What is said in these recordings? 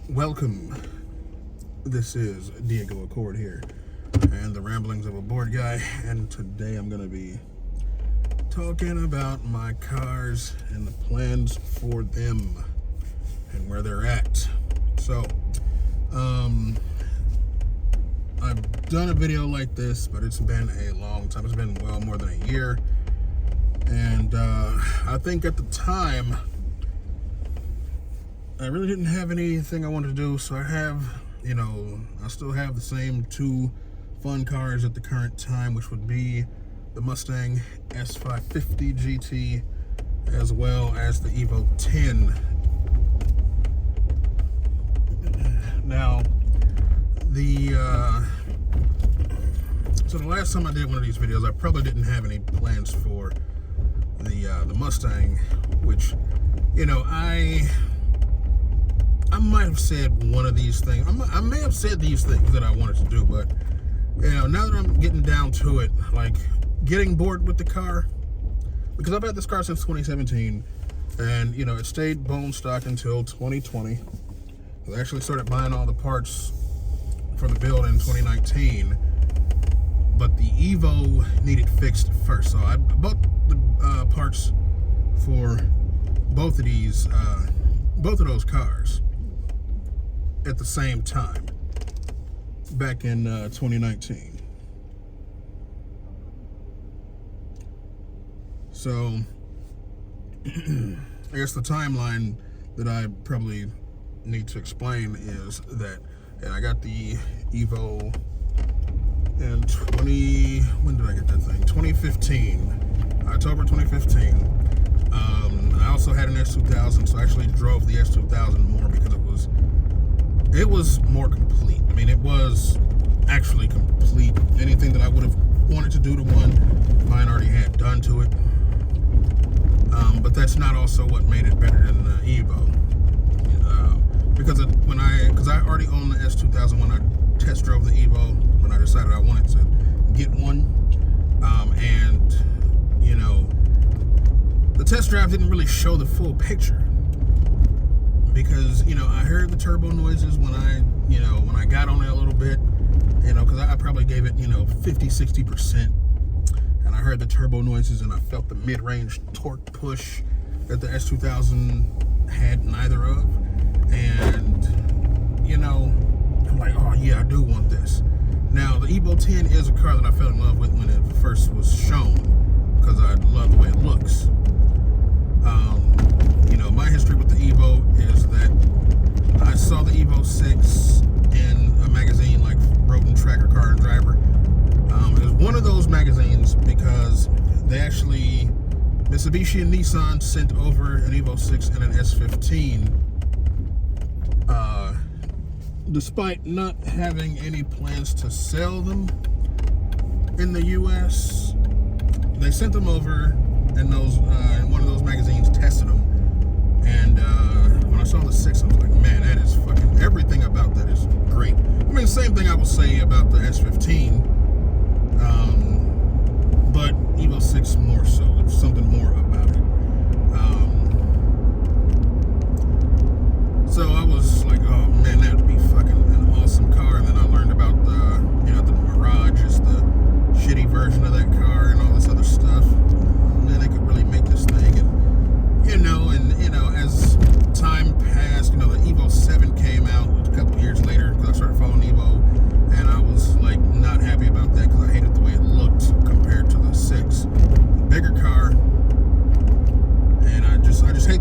Welcome. This is Diego Accord here, and the ramblings of a bored guy. And today I'm going to be talking about my cars and the plans for them and where they're at. So, I've done a video like this, but it's been a long time. It's been well more than a year. And I think at the time, I really didn't have anything I wanted to do, so I still have the same two fun cars at the current time, which would be the Mustang S550 GT as well as the Evo 10. Now, so the last time I did one of these videos, I probably didn't have any plans for the Mustang, which, I might have said one of these things. I may have said these things that I wanted to do, but now that I'm getting down to it, like getting bored with the car, because I've had this car since 2017, and it stayed bone stock until 2020. I actually started buying all the parts for the build in 2019, but the Evo needed fixed first, so I bought the parts for both of those cars at the same time back in 2019. So I guess the timeline that I probably need to explain is that, and I got the Evo in when did I get that thing? 2015, October 2015. I also had an S2000, so I actually drove the S2000 more because it was more complete. I mean, it was actually complete. Anything that I would have wanted to do to one, mine already had done to it. But that's not also what made it better than the Evo. Because I already owned the S2000 when I test drove the Evo, when I decided I wanted to get one. The test drive didn't really show the full picture, because I heard the turbo noises when I got on it a little bit, because I probably gave it 50-60%, and I heard the turbo noises and I felt the mid-range torque push that the S2000 had neither of, and I'm like, oh yeah, I do want this. Now the Evo 10 is a car that I fell in love with when it first was shown, because I love the way it looks. My history with the Evo is that I saw the Evo 6 in a magazine like Road and Tracker Car and Driver. It was one of those magazines because Mitsubishi and Nissan sent over an Evo 6 and an S15. Despite not having any plans to sell them in the US, they sent them over, and in one of those magazines tested them. And when I saw the 6, I was like, man, that is fucking, everything about that is great. I mean, same thing I will say about the S15, but Evo 6 more so. There's something more about it. So I was like, oh man, that would be fucking an awesome car. And then I learned about the Mirage is the shitty version of that car and all this other stuff. And then they could really make this thing, and as time passed, the Evo 7 came out a couple years later, because I started following Evo, and I was like not happy about that because I hated the way it looked compared to the 6. Bigger car, and I just hate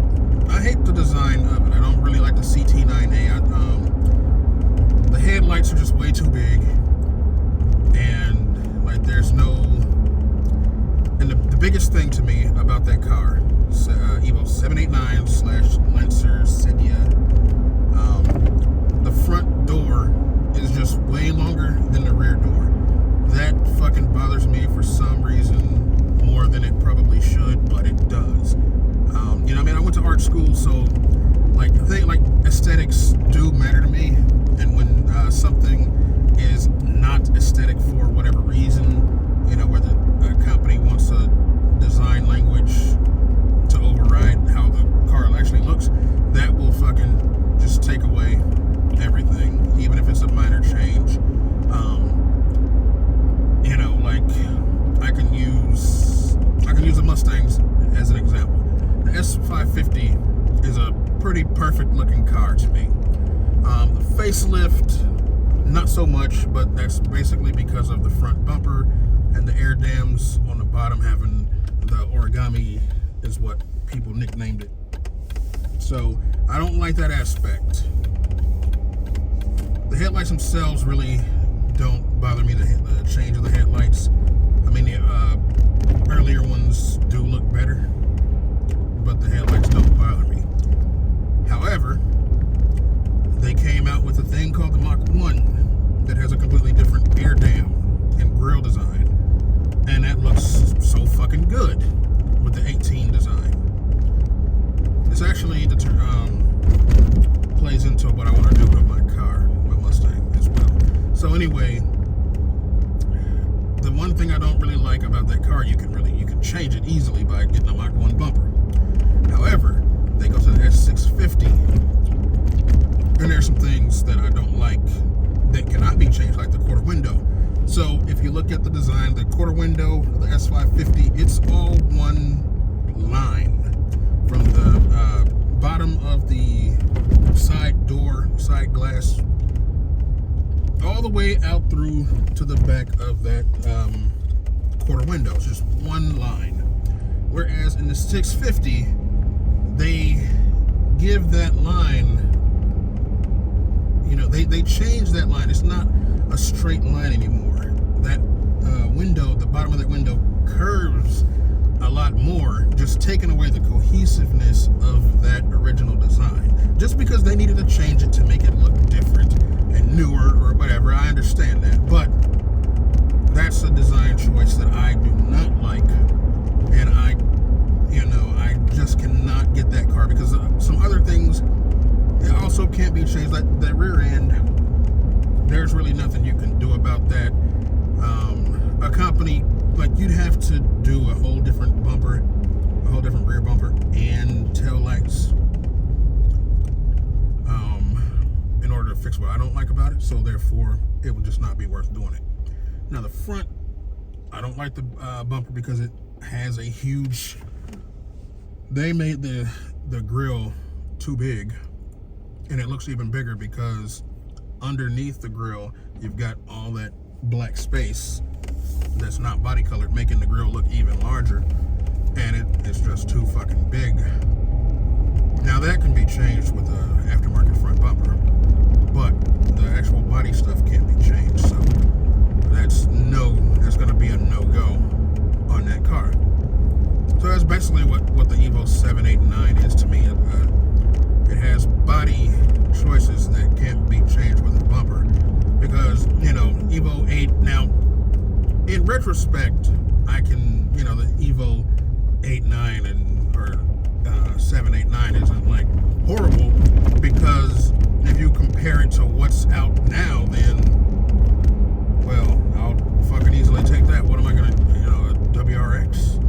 the design of it. I don't really like the CT9A. The headlights are just way too big, and like there's no. And the biggest thing to me about that car, Evo 789/Lancer Sedia, the front door is just way longer than the rear door. That fucking bothers me for some reason more than it probably should, but it does. I went to art school, so like aesthetics do matter to me, and when something is not aesthetic for whatever reason, whether a company wants a design language to override how the car actually looks, that will fucking just take away everything, even if it's a minor change. Like I can use the Mustangs as an example. The S550 is a pretty perfect looking car to me. The facelift, not so much, but that's basically because of the front bumper and the air dams on the bottom having the origami is what people nicknamed it. So I don't like that aspect. The headlights themselves really don't bother me, the change of the headlights. I mean, the earlier ones do look better, but the headlights don't bother me. However, they came out with a thing called the Mach 1 that has a completely different air dam and grille design, and that looks so fucking good with the 18 design. This actually plays into what I want to do with my car, my Mustang as well. So anyway, the one thing I don't really like about that car, you can change it easily by getting a Mach 1 bumper. However, they go to the S650, and there's some things that I don't like that cannot be changed, like the quarter window. So if you look at the design, the quarter window of the S550, it's all one line from the bottom of the side door, side glass, all the way out through to the back of that quarter window. It's just one line. Whereas in the 650, they give that line, they change that line. It's not a straight line anymore. That window, the bottom of that window curves a lot more, just taking away the cohesiveness of that original design. Just because they needed to change it to make it look different and newer or whatever, I understand that. But that's a design choice that I do not like, and I just cannot get that car because some other things also can't be changed, like that rear end. There's really nothing you can do about that. A company, like, you'd have to do a whole different bumper, a whole different rear bumper and tail lights in order to fix what I don't like about it. So therefore, it would just not be worth doing it. Now the front, I don't like the bumper because it has a huge, they made the grille too big, and it looks even bigger because underneath the grille you've got all that black space that's not body colored, making the grille look even larger, and it's just too fucking big. Now that can be changed with an aftermarket front bumper, but the actual body stuff can't be changed, so that's going to be a no-go on that car. So that's basically what the Evo 7, 8, and 9 is to me. It has body choices that can't be changed with a bumper, because Evo 8, now in retrospect, I can, the Evo 8, 9 or 7, 8, 9 isn't like horrible, because if you compare it to what's out now, then, well, I'll fucking easily take that. What am I gonna, a WRX,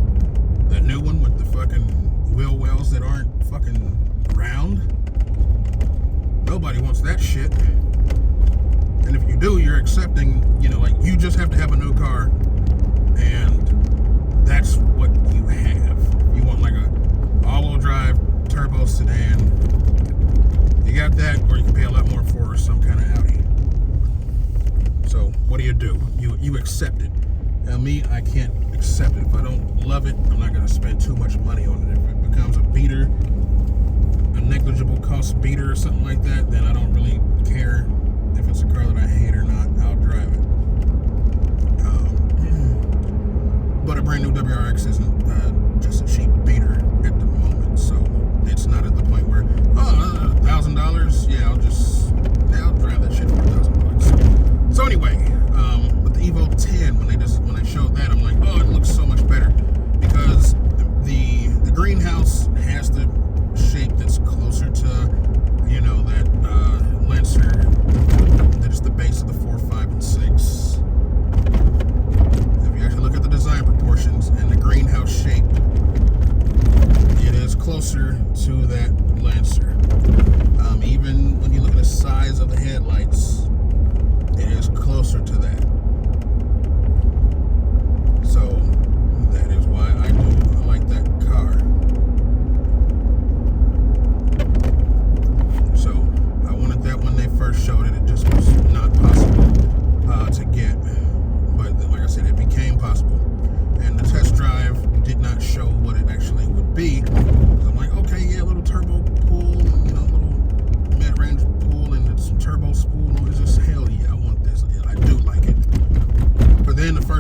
the new one with the fucking wheel wells that aren't fucking round? Nobody wants that shit. And if you do, you're accepting, you just have to have a new car, and that's what you have. You want like a all-wheel drive turbo sedan, you got that, or you can pay a lot more for some kind of Audi. So what do? You accept it. Now me, I can't accept it. If I don't love it, I'm not gonna spend too much money on it. If it becomes a beater, a negligible cost beater or something like that, then I don't really care if it's a car that I hate or not. I'll drive it. But a brand new WRX isn't just a cheap beater at the moment, so it's not at the point where $1,000. Yeah, I'll drive that shit for $1,000. So anyway, with the Evo 10, when they showed that, I'm like, oh, it looks so much better, because the greenhouse has the shape that's closer to that Lancer, that is the base of the 4, 5, and 6. If you actually look at the design proportions and the greenhouse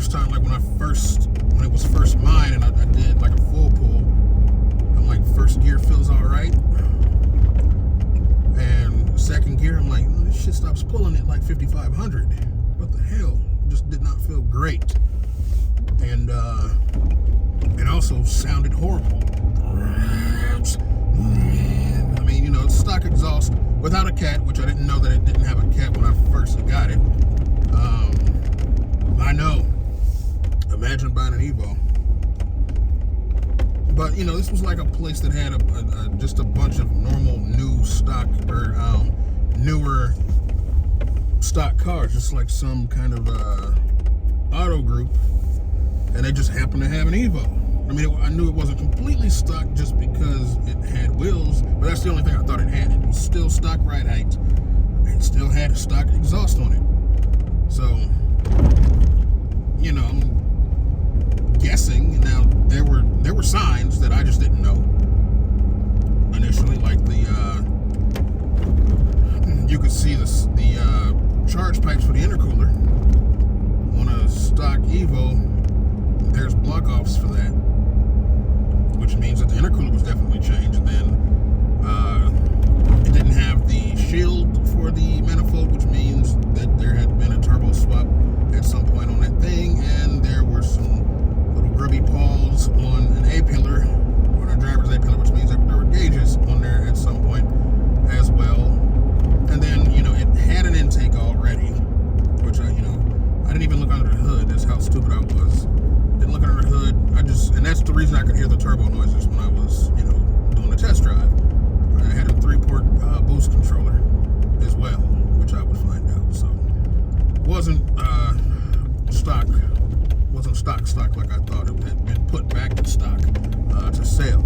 first time, like when it was first mine, and I did like a full pull, I'm like, first gear feels all right, and second gear, I'm like, this shit stops pulling at like 5,500. What the hell? It just did not feel great, and it also sounded horrible. I mean, you know, it's stock exhaust without a cat, which I didn't know that it didn't have a cat when I first got it. I know. Imagine buying an Evo. But, you know, this was like a place that had just a bunch of normal new stock or newer stock cars, just like some kind of auto group, and they just happened to have an Evo. I mean, I knew it wasn't completely stock just because it had wheels, but that's the only thing I thought it had. It was still stock ride height and still had a stock exhaust on it. So, you know, I'm guessing. Now there were signs that I just didn't know initially, like you could see the charge pipes for the intercooler on a stock Evo. There's block offs for that, which means that the intercooler was definitely changed. And then it didn't have the shield for the manifold, which means that there had been a turbo swap at some point on that thing, and there were some little grubby paws on an A-pillar, on a driver's A-pillar, which means that there were gauges on there at some point as well. And then, you know, it had an intake already, which I didn't even look under the hood. That's how stupid I was. Didn't look under the hood. And that's the reason I could hear the turbo noises when I was, you know, doing the test drive. I had a 3-port boost controller as well, which I would find out. So wasn't stock like I thought. It had been put back in stock to sell.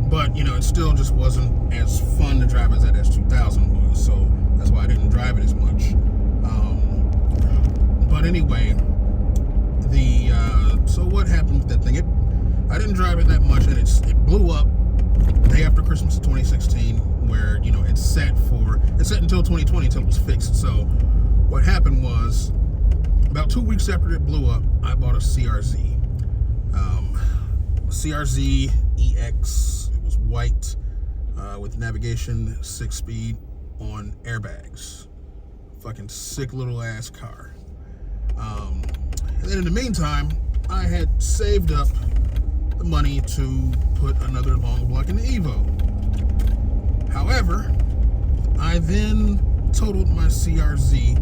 But, you know, it still just wasn't as fun to drive as that S2000 was. So that's why I didn't drive it as much. But anyway, so what happened with that thing? I didn't drive it that much, and it blew up day after Christmas of 2016, where, you know, it sat until 2020 until it was fixed. So what happened was, about 2 weeks after it blew up, I bought a CRZ. CRZ EX. It was white with navigation, 6-speed on airbags. Fucking sick little ass car. And then in the meantime, I had saved up the money to put another long block in the Evo. However, I then totaled my CRZ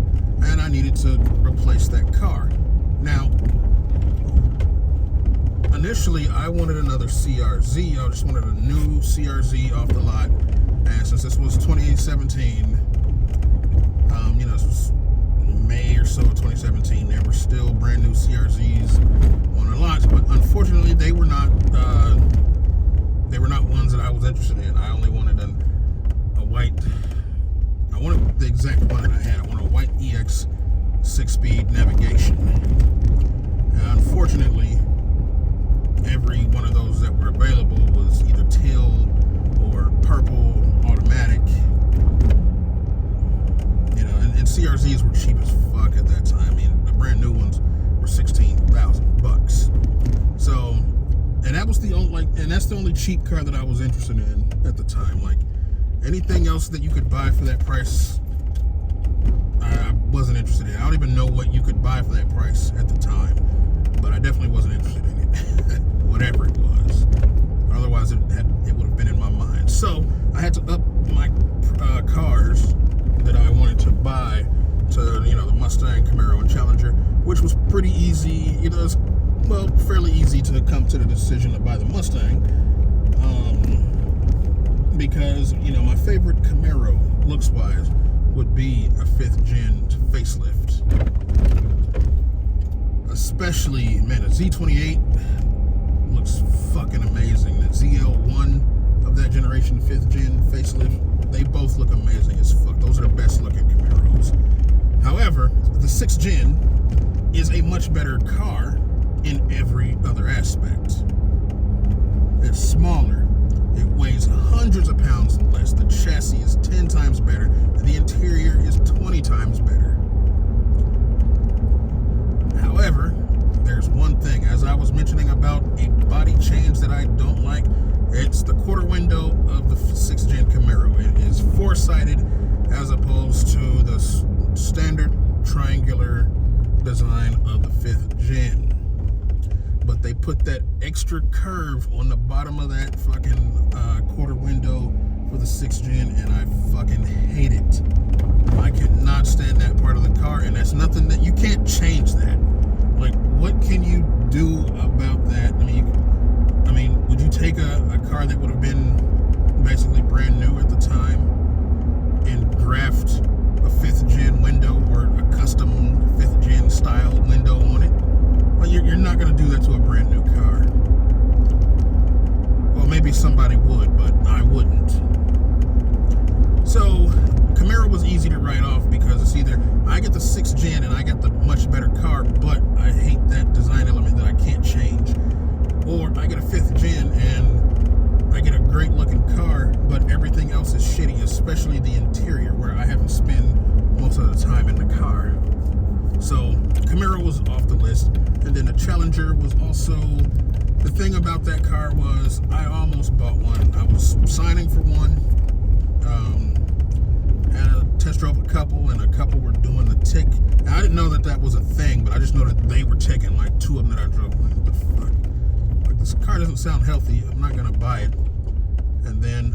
and I needed to replace that car. Now, initially I wanted another CRZ. I just wanted a new CRZ off the lot. And since this was 2017, you know, this was May or so of 2017, there were still brand new CRZs on the lots, but unfortunately they were not ones that I was interested in. I only wanted a white, I wanted the exact one that I had. I wanted a white EX 6-speed navigation. And unfortunately, every one of those that were available was either teal or purple automatic. You know, and CRZs were cheap as fuck at that time. I mean, the brand new ones were $16,000. So, and that was that's the only cheap car that I was interested in at the time. Like, anything else that you could buy for that price, I wasn't interested in. I don't even know what you could buy for that price at the time, but I definitely wasn't interested in it, whatever it was. Otherwise, it would have been in my mind. So I had to up my cars that I wanted to buy to, you know, the Mustang, Camaro, and Challenger, which was pretty easy. You know, fairly easy to come to the decision to buy the Mustang, because, you know, my favorite Camaro, looks-wise, would be a 5th gen facelift. Especially, man, a Z28 looks fucking amazing. The ZL1 of that generation, 5th gen facelift, they both look amazing as fuck. Those are the best looking Camaros. However, the 6th gen is a much better car in every other aspect. It's smaller. It weighs hundreds of pounds less. The chassis is 10 times better. And the interior is 20 times better. However, standard triangular design of the 5th gen. But they put that extra curve on the bottom of that fucking quarter window for the 6th gen, and I fucking hate it. I cannot stand that part of the car, and that's nothing that you can't change that. Like, what can you do about that? I mean, would you take a car that would have been basically brand new at the time and graft a 5th gen window or a custom 5th gen style window on it? Well, you're not going to do that to a brand new car. Well, maybe somebody would, but I wouldn't. So Camaro was easy to write off because it's either I get the 6th gen and I get the much better car, but I hate that design element that I can't change, or I get a 5th gen and I get a great looking car, but everything else is shitty, especially the interior where I haven't spent most of the time in the car. So Camaro was off the list, and then the Challenger was also. The thing about that car was I almost bought one. I was signing for one. Had a test drove a couple, and a couple were doing the tick. And I didn't know that was a thing, but I just know that they were ticking, like 2 of them that I drove. Like, what the fuck? Like, this car doesn't sound healthy. I'm not gonna buy it. And then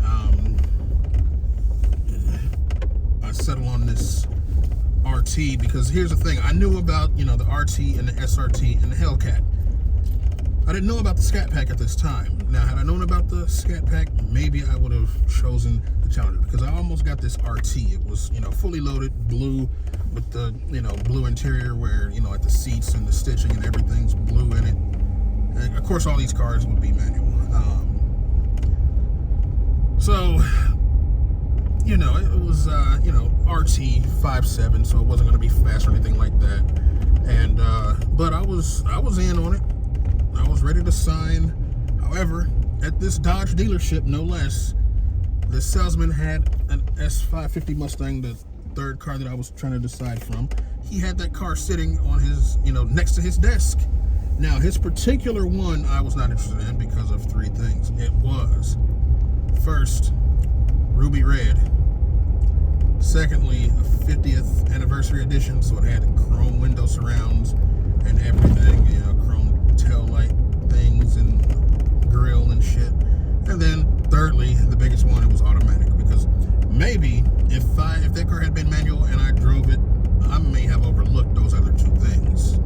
I settled on this RT because here's the thing. I knew about, the RT and the SRT and the Hellcat. I didn't know about the Scat Pack at this time. Now, had I known about the Scat Pack, maybe I would have chosen the Challenger, because I almost got this RT. It was, fully loaded, blue, with the, blue interior where, like the seats and the stitching and everything's blue in it. And of course, all these cars would be manual. So, it was, RT 5.7, so it wasn't going to be fast or anything like that. And, but I was in on it. I was ready to sign. However, at this Dodge dealership, no less, the salesman had an S550 Mustang, the third car that I was trying to decide from. He had that car sitting on his, next to his desk. Now, his particular one I was not interested in because of 3 things. It was, first, ruby red. Secondly, a 50th anniversary edition, so it had chrome window surrounds and everything, chrome tail light things and grill and shit. And then thirdly, the biggest one, it was automatic, because maybe if that car had been manual and I drove it, I may have overlooked those other 2 things.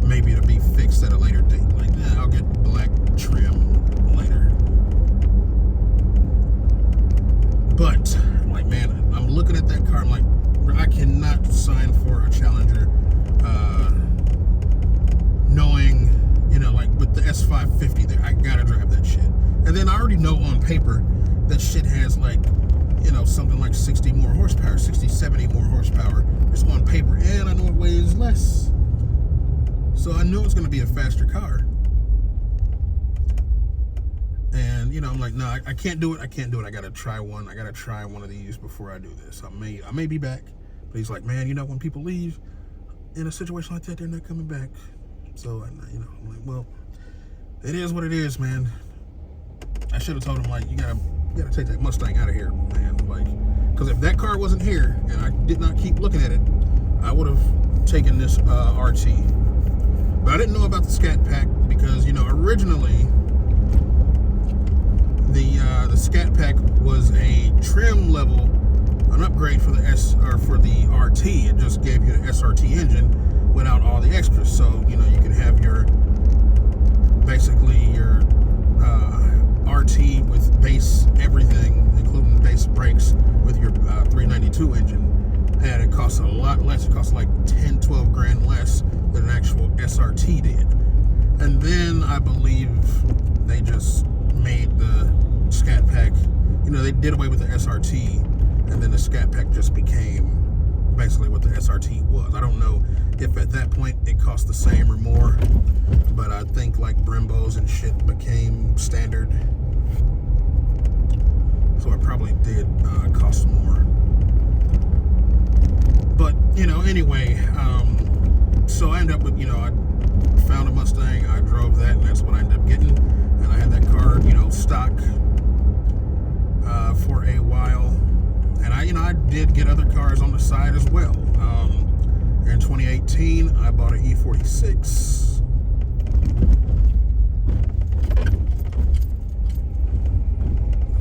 Maybe it'll be fixed at a later date. Like, I'll get black trim later. But, like, man, I'm looking at that car, I'm like, I cannot sign for a Challenger, knowing, like with the S550 there, I gotta drive that shit. And then I already know on paper that shit has like, something like 60 more horsepower, 60, 70 more horsepower. Just on paper, and I know it weighs less. So I knew it was gonna be a faster car. And, I'm like, no, I can't do it. I gotta try one. I gotta try one of these before I do this. I may be back. But he's like, man, when people leave in a situation like that, they're not coming back. So, I'm like, well, it is what it is, man. I should have told him, like, you gotta take that Mustang out of here, man. Like, because if that car wasn't here and I did not keep looking at it, I would have taken this RT. But I didn't know about the Scat Pack because, originally the Scat Pack was a trim level, an upgrade for the RT. It just gave you the SRT engine without all the extras. So, you can have basically your RT with base everything, including base brakes, with your 392 engine. And it costs a lot less. It costs like 10, 12 grand less than an actual SRT did. And then I believe they just made the Scat Pack, they did away with the SRT, and then the Scat Pack just became basically what the SRT was. I don't know if at that point it cost the same or more, but I think like Brembos and shit became standard, so it probably did cost more. But anyway, so I ended up with I found a Mustang, I drove that, and that's what I ended up getting. And I had that car stock for a while, and I I did get other cars on the side as well. In 2018, I bought an E46.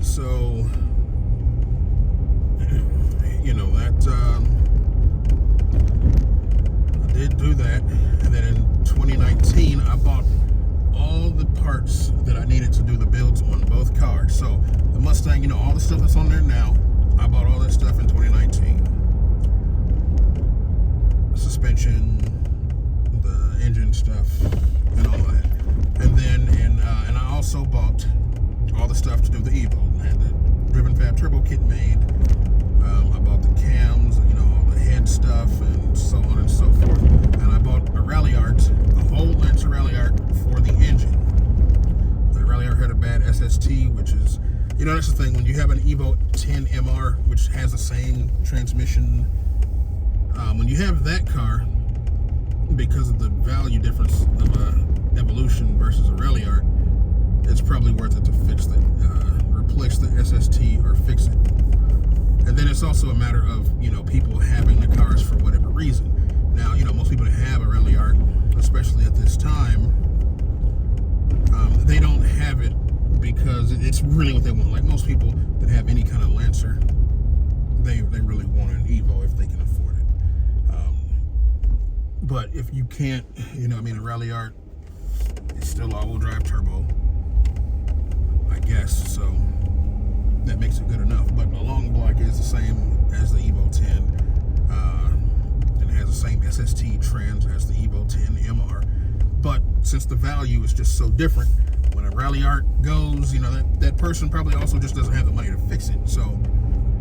So, you know, that I did do that. And then in 2019, I bought all the parts that I needed to do the builds on both cars. So the Mustang, you know, all the stuff that's on there now, I bought all that stuff in 2019. Suspension, the engine stuff, and all that. And then, and I also bought all the stuff to do the Evo. I had the Driven Fab Turbo kit made. I bought the cams, you know, all the head stuff, and so on and so forth. And I bought a rally art, a whole Lancer rally art for the engine. The rally art had a bad SST, which is, you know, that's the thing. When you have an Evo 10 MR, which has the same transmission, when you have that car, because of the value difference of a Evolution versus a rally art, it's probably worth it to fix the, replace the SST or fix it. And then it's also a matter of, you know, people having the cars for whatever reason. Now, you know, most people that have a rally art, especially at this time, they don't have it because it's really what they want. Like most people that have any kind of Lancer, they really want an Evo if they can afford it. But if you can't, you know, I mean, a rally art, it's still all-wheel drive turbo, I guess, so that makes it good enough. But the long block is the same as the Evo 10, and it has the same SST trans as the Evo 10 MR. But since the value is just so different, when a rally art goes, you know, that person probably also just doesn't have the money to fix it. So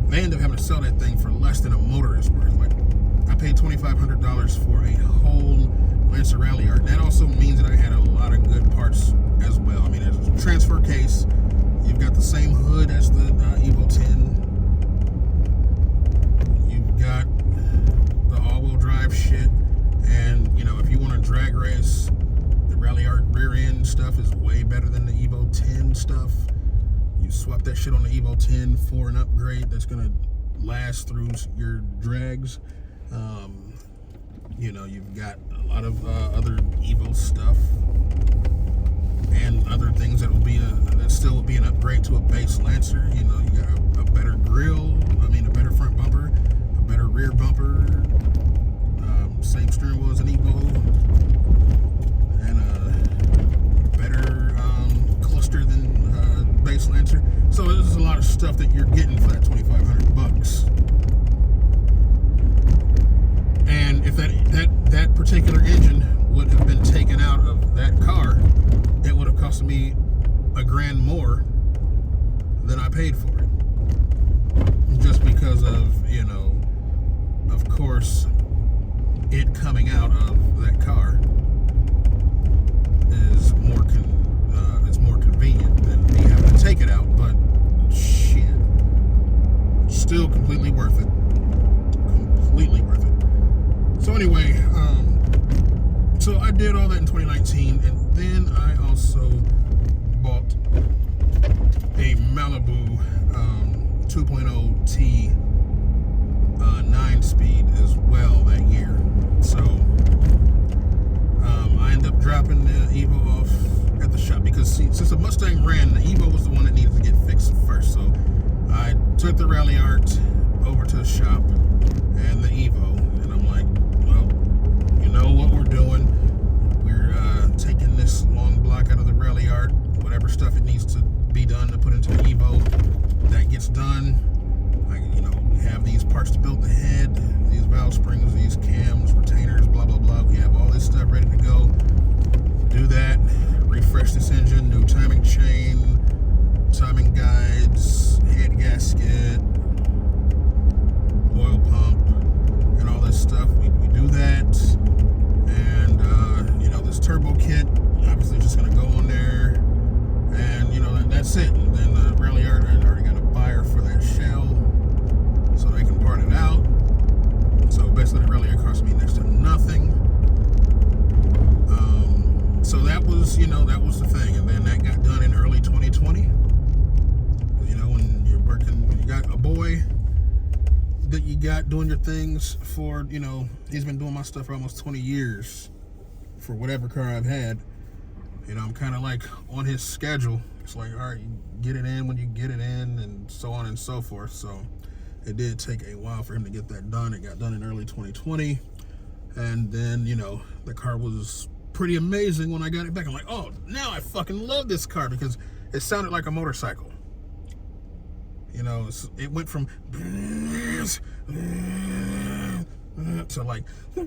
they end up having to sell that thing for less than a motor is worth. Like, I paid $2,500 for a whole Lancer rally art. That also means that I had a lot of good parts as well. I mean, there's a transfer case. You've got the same hood as the Evo 10. You've got the all-wheel drive shit. And, you know, if you want to drag race, the rally art rear end stuff is way better than the Evo 10 stuff. You swap that shit on the Evo 10 for an upgrade that's going to last through your drags. You know, you've got a lot of other Evo stuff and other things that will be that still will be an upgrade to a base Lancer. You know, you got a better grille, I mean a better front bumper, a better rear bumper, same steering wheel as an Evo, and a better cluster than base Lancer. So there's a lot of stuff that you're getting for that $2,500. And if that particular engine would have been taken out of that car, it would have cost me $1,000 more than I paid for it. Just because of, you know, of course, it coming out of that car is more it's more convenient than me having to take it out. But shit, still completely worth it. Completely worth it. So anyway, so I did all that in 2019, and then I also bought a Malibu 2.0T 9-speed as well that year. So I ended up dropping the Evo off at the shop because since the Mustang ran, the Evo was the one that needed to get fixed first. So I took the rally art over to the shop and the Evo, and I'm like, well, you know what we're doing. We're taking this long block out of the rally art, whatever stuff it needs to be done to put into the Evo, that gets done. You know, we have these parts to build the head, these valve springs, these cams, retainers, blah, blah, blah. We have all this stuff ready to go. Do that, refresh this engine, new timing chain, timing guides, head gasket, oil pump, and all this stuff. We do that, and you know, this turbo kit obviously just gonna go on there, and you know, that's it. And then the rally art, I already got a buyer for that shell, so they can part it out. So basically, the rally art cost me next to nothing. So that was, you know, that was the thing, and then that got done in early 2020. You know, when you're working, when you got a boy that you got doing your things for, he's been doing my stuff for almost 20 years for whatever car I've had. I'm kind of like on his schedule. It's like, all right, you get it in when you get it in, and so on and so forth. So it did take a while for him to get that done. It got done in early 2020. And then, the car was pretty amazing when I got it back. I'm like, oh, now I fucking love this car because it sounded like a motorcycle. It went from to like, I'm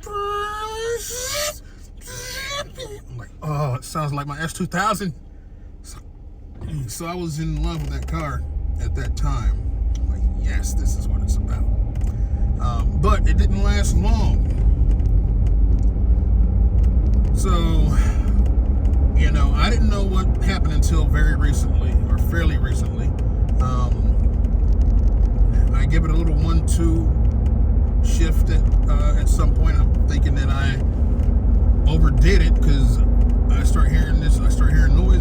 like, oh, it sounds like my S2000. So I was in love with that car at that time. I'm like, yes, this is what it's about. But it didn't last long. So, I didn't know what happened until very recently, or fairly recently. I give it a little 1-2 shift at some point. I'm thinking that I overdid it because I start hearing noise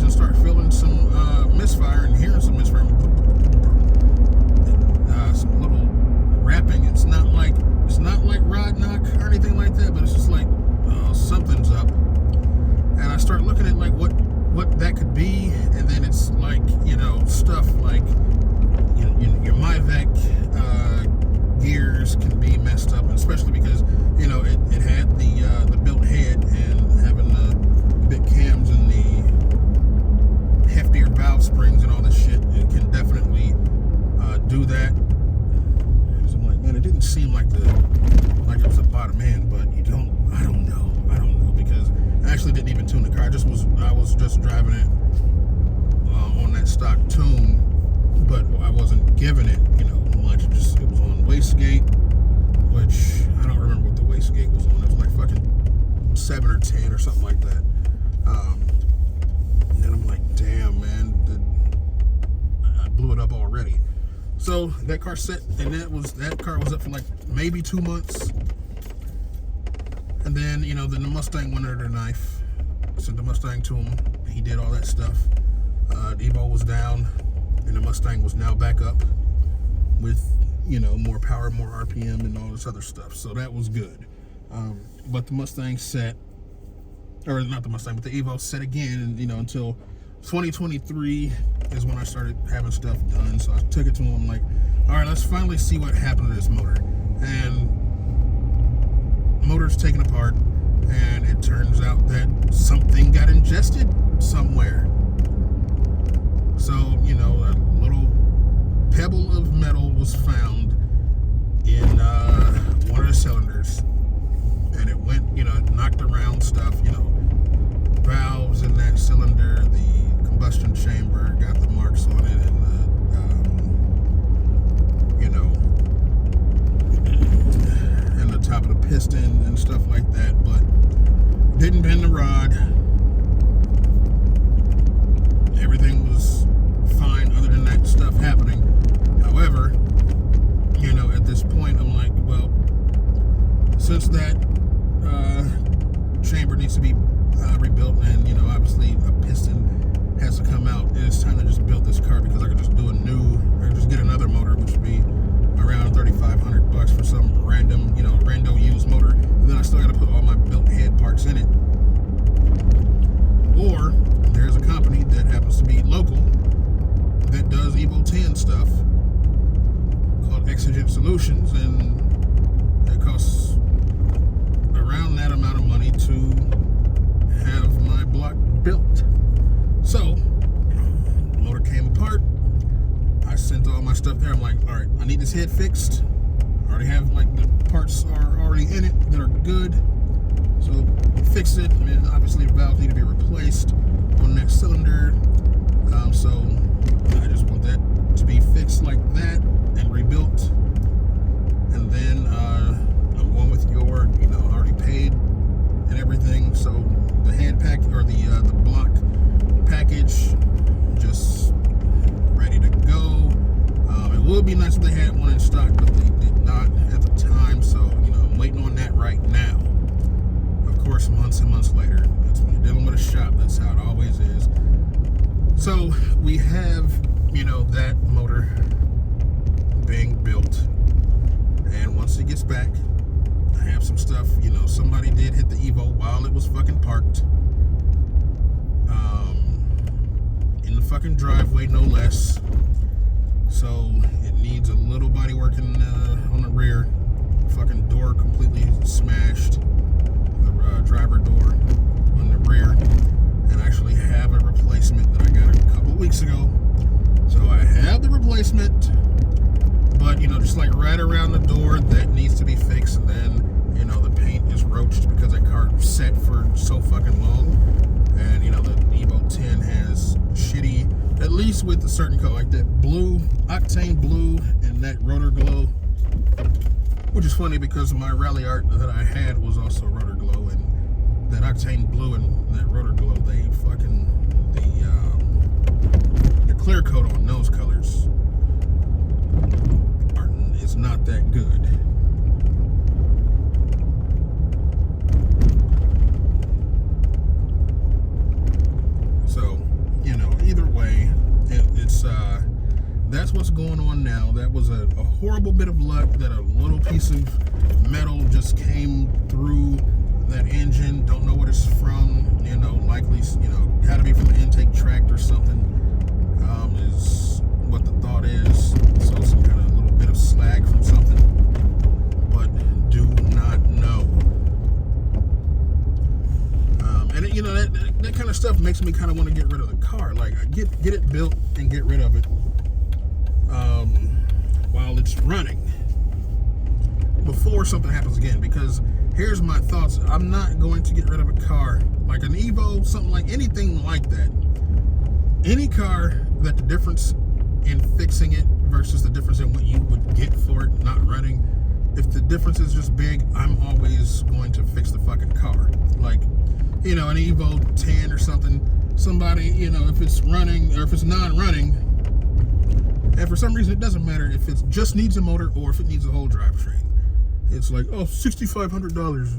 and start feeling some misfire and hearing some misfire. Some little rapping. It's not like rod knock or anything like that, but it's just like something's up. And I start looking at like what that could be, and then it's like stuff like your MyVec gears can be messed up, especially because it had the built head, and having the big cams and the heftier valve springs and all this shit, it can definitely do that. So I'm like, man, it didn't seem like it was a bottom end, but I don't know because I actually didn't even tune the car. I was just driving it on that stock tune, but I wasn't giving it much. It was on wastegate, which I don't remember what the wastegate was on. It was like fucking 7 or 10 or something like that. And I'm like, damn, man, I blew it up already. So that car set, and that car was up for like maybe 2 months. And then, then the Mustang went under the knife. Sent the Mustang to him. He did all that stuff. The Evo was down, and the Mustang was now back up with, more power, more RPM, and all this other stuff. So that was good. But the Mustang set, or not the Mustang, but the Evo set again, until 2023 is when I started having stuff done. So I took it to him. I'm like, all right, let's finally see what happened to this motor. And motor's taken apart, and it turns out that something got ingested somewhere. So, a little pebble of metal was found in one of the cylinders, and it went, it knocked around stuff, valves in that cylinder, the combustion chamber got the marks on it, and and the top of the piston and stuff like that, but didn't bend the rod. Everything was fine other than that stuff happening. However, at this point, I'm like, well, since that chamber needs to be rebuilt, and obviously a piston has to come out, and it's time to just build this car, because I could just just get another motor, which would be around $3,500 for some random, rando used motor, and then I still got to put all my built head parts in it. Or there's a company that happens to be local that does Evo 10 stuff called Exigent Solutions, and it costs around that amount of money to have my block built. So the motor came apart. I sent all my stuff there. I'm like, all right, I need this head fixed. I already have the parts are already in it that are good. So fix it. I mean, obviously the valves need to be replaced on that cylinder. So I just want that to be fixed like that and rebuilt. And then I'm going with your, I already paid and everything. So the head pack, or the block package, just ready to go. It would be nice if they had one in stock, but they did not at the time. So I'm waiting on that right now. Of course, months and months later. That's when you're dealing with a shop. That's how it always is. So we have, that motor being built, gets back, I have some stuff, somebody did hit the Evo while it was fucking parked. In the fucking driveway, no less. So it needs a little body work on the rear. Fucking door completely smashed. The driver door on the rear. And I actually have a replacement that I got a couple weeks ago. So I have the replacement. But, just like right around the door, that needs to be fixed. And then, the paint is roached because that car sat for so fucking long. And, the Evo 10 has shitty, at least with a certain color, like that blue, octane blue, and that rotor glow. Which is funny because my rally art that I had was also rotor glow. And that octane blue and that rotor glow, they fucking, the clear coat on those colors is not that good. So, either way, it's that's what's going on now. That was a horrible bit of luck that a little piece of metal just came through that engine. Don't know what it's from. Likely, gotta be from the intake tract or something. Is what the thought is. So some kind of little bit of slag from something, but do not know. And that kind of stuff makes me kind of want to get rid of the car. Like, get it built and get rid of it while it's running before something happens again. Because here's my thoughts: I'm not going to get rid of a car like an Evo, something like anything like that. Any car that the difference in fixing it versus the difference in what you would get for it not running, if the difference is just big, I'm always going to fix the fucking car. Like, an Evo 10 or something, somebody, if it's running or if it's non-running, and for some reason it doesn't matter if it just needs a motor or if it needs a whole drivetrain. It's like, oh, $6,500,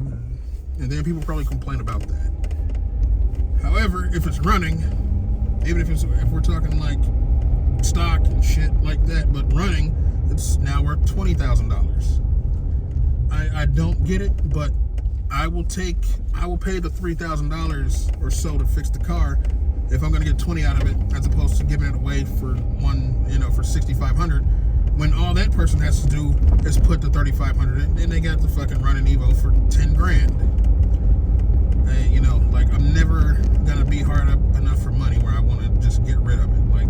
and then people probably complain about that. However, if it's running, even if we're talking like stock and shit like that, but running, it's now worth $20,000. I don't get it, but I will pay the $3,000 or so to fix the car if I'm going to get 20 out of it, as opposed to giving it away for for $6,500, when all that person has to do is put the $3,500 in, and they got the fucking running Evo for 10 grand. Like, I'm never gonna be hard up enough for money where I want to just get rid of it. Like,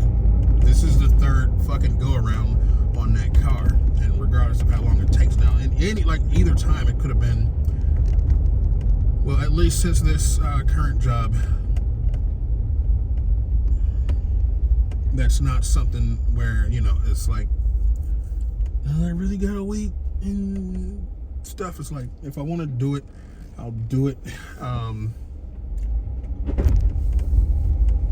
this is the third fucking go around on that car, and regardless of how long it takes now, and either time it could have been, well, at least since this current job, that's not something where it's like, I really gotta wait and stuff. It's like, if I want to do it, I'll do it.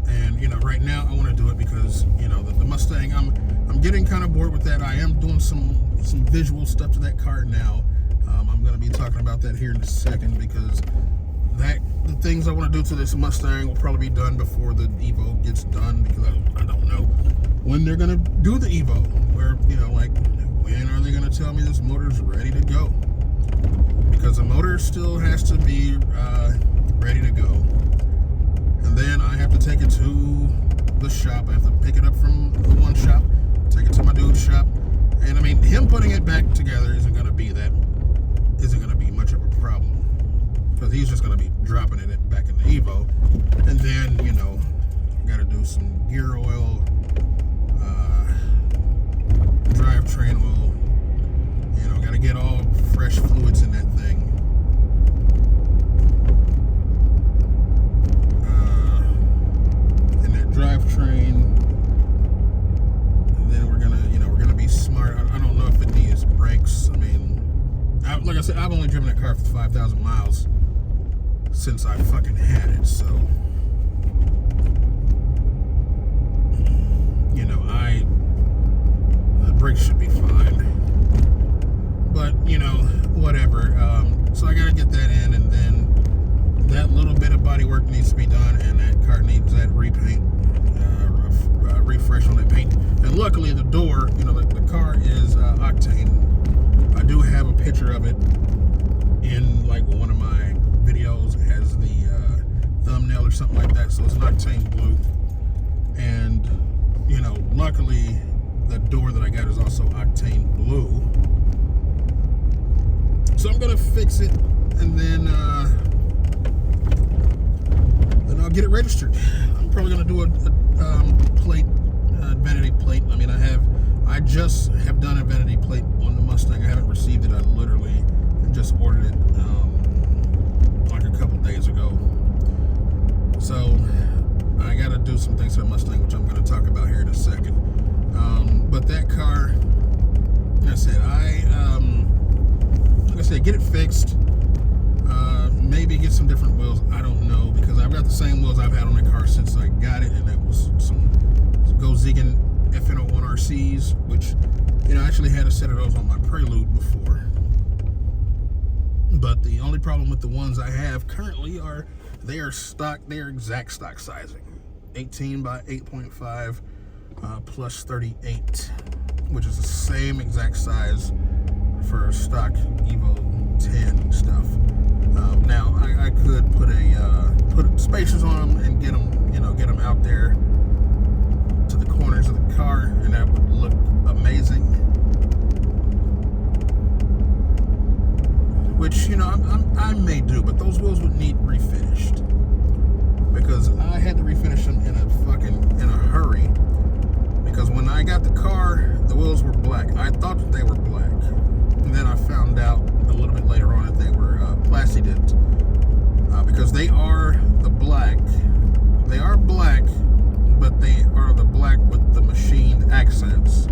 And right now I want to do it because the Mustang, I'm getting kind of bored with that. I am doing some visual stuff to that car now. I'm going to be talking about that here in a second, because the things I want to do to this Mustang will probably be done before the Evo gets done, because I don't know when they're going to do the Evo. Where like, when are they going to tell me this motor's ready to go? Because the motor still has to be ready to go. And then I have to take it to the shop. I have to pick it up from the one shop, take it to my dude's shop. And I mean, him putting it back together isn't going to be much of a problem, because he's just going to be dropping it back in the Evo. And then, got to do some gear oil, drivetrain oil, got to get all fresh fluids in that thing. In that drivetrain. And then we're gonna be smart. I don't know if it needs brakes. I mean, like I said, I've only driven that car for 5,000 miles since I fucking had it, so the brakes should be fine. But whatever. So I gotta get that in, and then that little bit of body work needs to be done, and that car needs that repaint, refresh on that paint. And luckily, the door, the car is octane. I do have a picture of it in like one of my videos as the thumbnail or something like that. So it's an octane blue, and you know, luckily the door that I got is also octane blue. So I'm gonna fix it, and then I'll get it registered. I'm probably gonna do a plate, vanity plate. I mean, I just have done a vanity plate on the Mustang. I haven't received it. I literally just ordered it like a couple days ago. So I got to do some things to the Mustang, which I'm going to talk about here in a second. But that car, like I said, get it fixed. Maybe get some different wheels. I don't know, because I've got the same wheels I've had on the car since I got it, and that was some Go Ziggin FN01 RCs, which, you know, I actually had a set of those on my Prelude before. But the only problem with the ones I have currently are they are stock, they are exact stock sizing. 18 by 8.5 plus 38, which is the same exact size for stock Evo 10 stuff. Now I could put spacers on them and get them out there to the corners of the car, and that would look amazing. Which, you know, I may do, but those wheels would need refinished, because I had to refinish them in a hurry. Because when I got the car, the wheels were black. I thought that they were black, and then I found out a little bit later on that they were plasti dipped, because they are the black. They are black, but they are the black with the machined accents,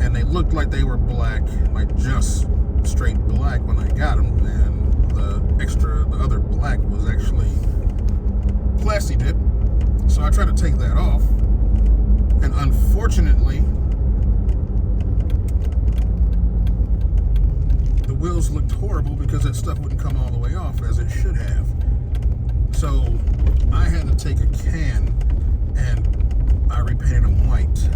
and they looked like they were black, like just straight black when I got them, and the other black was actually plasti dipped. So I tried to take that off, and unfortunately the wheels looked horrible because that stuff wouldn't come all the way off as it should have. So I had to take a can and I repainted them white,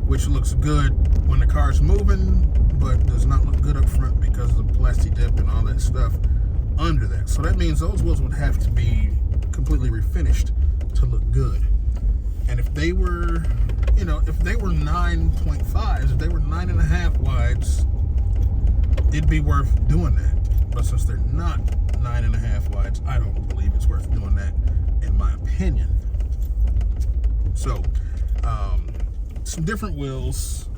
which looks good when the car's moving, but does not look good up front because of the plasti dip and all that stuff under that. So that means those wheels would have to be completely refinished to look good. And if they were, you know, if they were 9.5s, if they were 9.5 wides, it'd be worth doing that. But since they're not 9.5 wides, I don't believe it's worth doing that, in my opinion. So, some different wheels,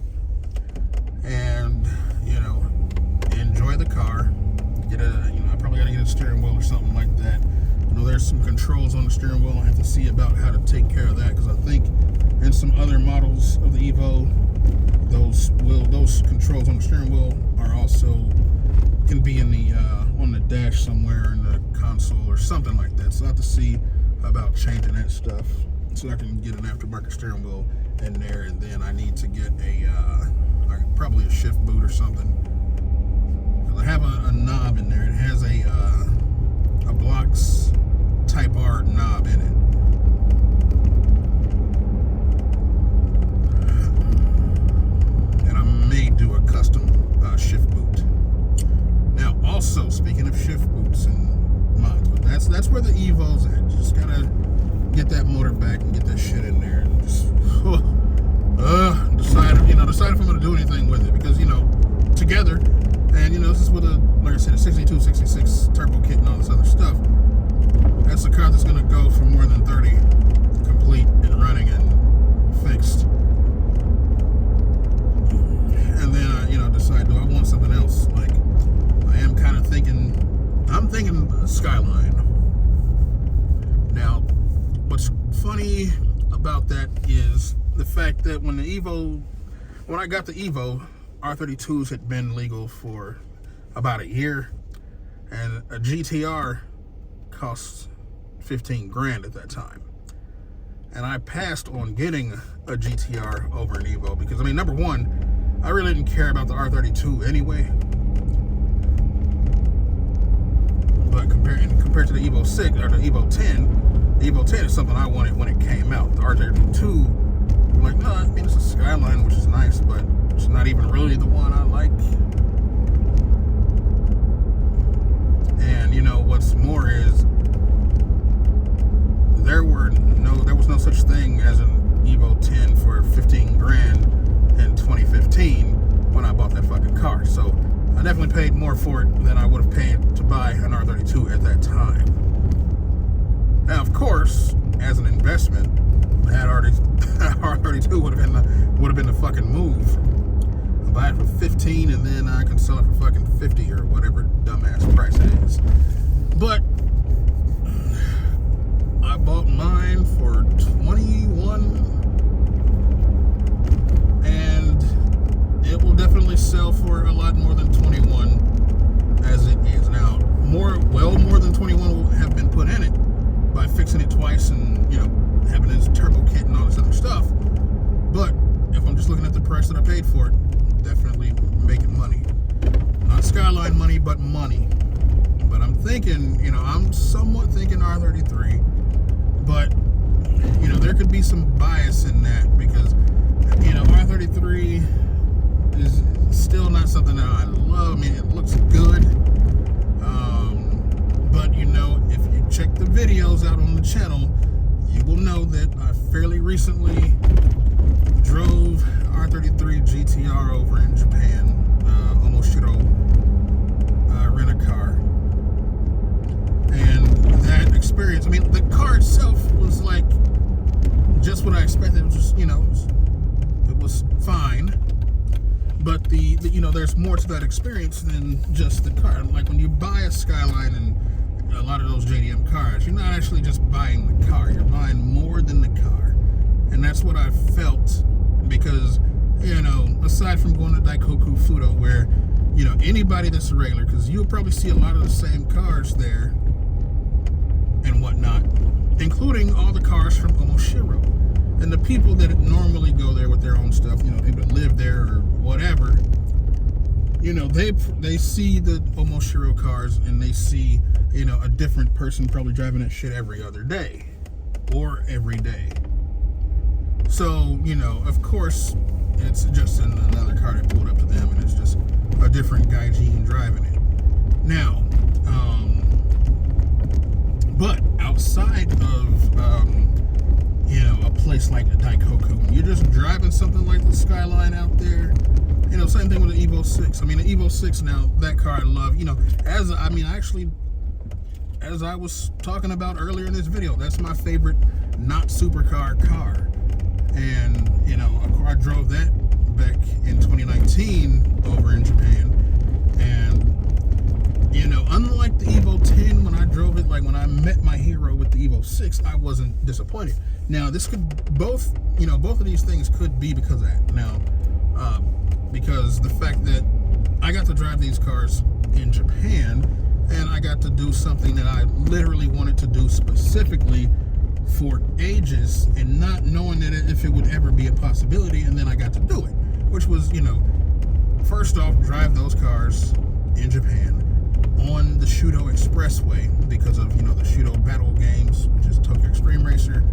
and, you know, enjoy the car. I probably got to get a steering wheel or something like that. I know there's some controls on the steering wheel. I have to see about how to take care of that, because I think in some other models of the Evo, those controls on the steering wheel are also can be in the on the dash somewhere in the console or something like that. So I have to see about changing that stuff so I can get an aftermarket steering wheel in there, and then I need to get probably a shift boot or something. I have a knob in there. It has a Block's Type R knob in it. And I may do a custom shift boot. Now, also, speaking of shift boots and mods, but that's where the Evo's at. Just gotta get that motor back and get that shit in there, and just decide if I'm gonna do anything with it, because, you know, together, and, you know, this is with like I said, a 62, 66 turbo kit and all this other stuff. That's a car that's gonna go for more than 30 complete and running and fixed. And then I, decide, do I want something else? Like, I am kind of thinking, I'm thinking Skyline. Now, what's funny about that is the fact that when I got the Evo, R32s had been legal for about a year, and a GTR cost 15 grand at that time. And I passed on getting a GTR over an Evo because, I mean, number one, I really didn't care about the R32 anyway. But compared to the Evo 6 or the Evo 10, the Evo 10 is something I wanted when it came out. The R32, I'm like, no, I mean, it's a Skyline, which is nice, but it's not even really the one I like. car. So I definitely paid more for it than I would have paid to buy an R32 at that time. Now, of course, as an investment, that R32 would have been the fucking move. I buy it for 15, and then I can sell it for fucking 50 or whatever dumbass price it is. But I bought mine for 21, and it will definitely sell for a lot more than 21 as it is now. More than 21 will have been put in it by fixing it twice and, having this turbo kit and all this other stuff. But if I'm just looking at the price that I paid for it, definitely making money. Not Skyline money, but money. But I'm thinking, I'm somewhat thinking R33, but, there could be some bias in that because, R33 is still not something that I love. I mean, it looks good. But, if you check the videos out on the channel, you will know that I fairly recently drove R33 GTR over in Japan, Omoshiro rent-a-car. And that experience, I mean, the car itself was like just what I expected. It was just, it was fine. But there's more to that experience than just the car. Like when you buy a Skyline and a lot of those JDM cars, you're not actually just buying the car. You're buying more than the car. And that's what I felt because, aside from going to Daikoku Fudo, where, anybody that's a regular, because you'll probably see a lot of the same cars there and whatnot, including all the cars from Omoshiro. And the people that normally go there with their own stuff, people that live there or whatever, they see the Omoshiro cars and they see, a different person probably driving that shit every other day or every day. So, of course, it's just another car that pulled up to them and it's just a different Gaijin driving it. Now, but outside of, a place like a Daikoku, you're just driving something like the Skyline out there, same thing with the Evo 6. I mean, the Evo 6 now, that car I love, as I was talking about earlier in this video, that's my favorite not supercar car. And, I drove that back in 2019 over in Japan. And, unlike the Evo 10, when I drove it, like when I met my hero with the Evo 6, I wasn't disappointed. Now, this could both of these things could be because of that. Now, because the fact that I got to drive these cars in Japan, and I got to do something that I literally wanted to do specifically for ages, and not knowing that if it would ever be a possibility, and then I got to do it, which was, first off, drive those cars in Japan on the Shudo Expressway because of, the Shudo Battle games, which is Tokyo Extreme Racer.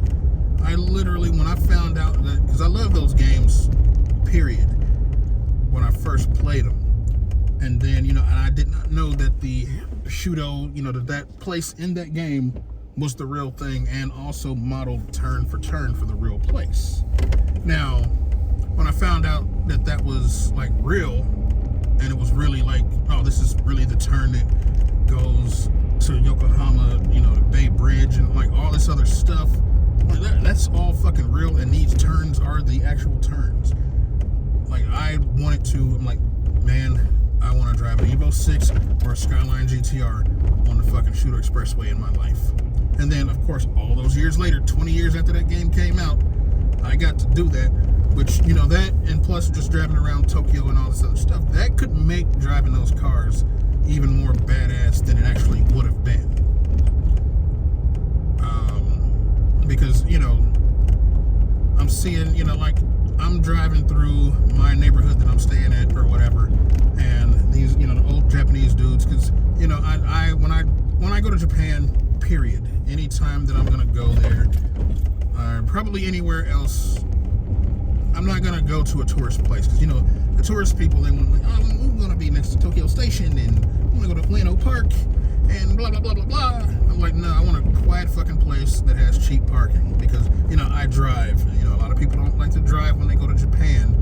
I literally, when I found out that, because I love those games, period, when I first played them. And then, and I did not know that the Shudo, that place in that game was the real thing and also modeled turn for the real place. Now, when I found out that that was like real, and it was really like, oh, this is really the turn that goes to Yokohama, the Bay Bridge and like all this other stuff, like that's all fucking real, and these turns are the actual turns. Like I wanted to, I'm like, man, I want to drive an Evo 6 or a Skyline GTR on the fucking Shudo Expressway in my life. And then, of course, all those years later, 20 years after that game came out, I got to do that, which, that, and plus just driving around Tokyo and all this other stuff, that could make driving those cars even more badass than it actually would have been. Because, I'm seeing, like, I'm driving through my neighborhood that I'm staying at or whatever, and these, the old Japanese dudes, because, when I go to Japan, period, anytime that I'm gonna go there, probably anywhere else, I'm not gonna go to a tourist place, because the tourist people, they want, like, oh, we're gonna be next to Tokyo Station, and we're gonna go to Ueno Park, and blah blah blah blah blah. I'm like, no, I want a quiet fucking place that has cheap parking, because I drive. A lot of people don't like to drive when they go to Japan.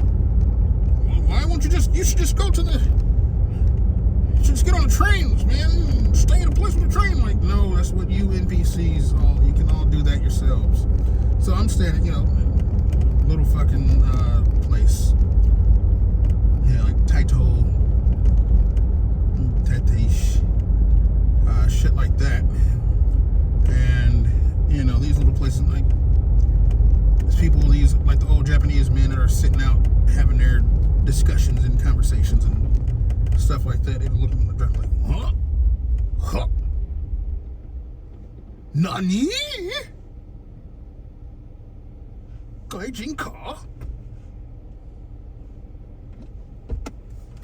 why won't you should just go to the, you should just get on the trains, man, stay in a place with a train. Like, no, that's what you NPCs, you can all do that yourselves. So I'm staying at, little fucking place. Yeah, like Taito, Tetish, shit like that. And, these little places, like, there's people, like the old Japanese men that are sitting out having their discussions and conversations and stuff like that. They're looking at the drive like, huh? Huh? Nani? Gaijin ka?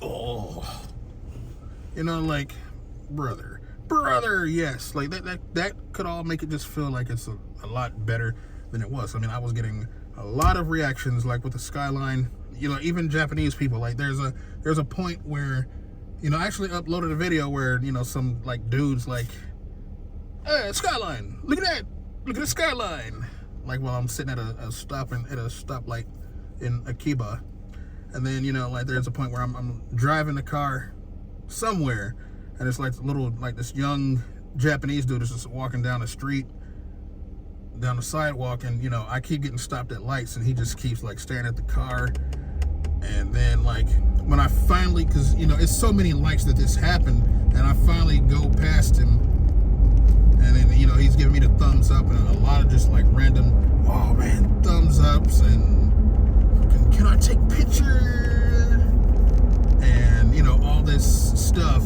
Oh. Like, brother, yes. Like, that could all make it just feel like it's a lot better than it was. I mean, I was getting a lot of reactions, like with the Skyline, even Japanese people. Like, there's a point where, I actually uploaded a video where, some, like, dudes, like, hey, Skyline, look at the Skyline. Like, while I'm sitting at a stoplight in Akiba. And then, like, there's a point where I'm driving the car somewhere, and it's like this young Japanese dude is just walking down the street, down the sidewalk, and I keep getting stopped at lights, and he just keeps like staring at the car. And then, like, when I finally, because it's so many lights that this happened, and I finally go past him, and then he's giving me the thumbs up, and a lot of just like random, oh man, thumbs ups, and can I take pictures, and all this stuff.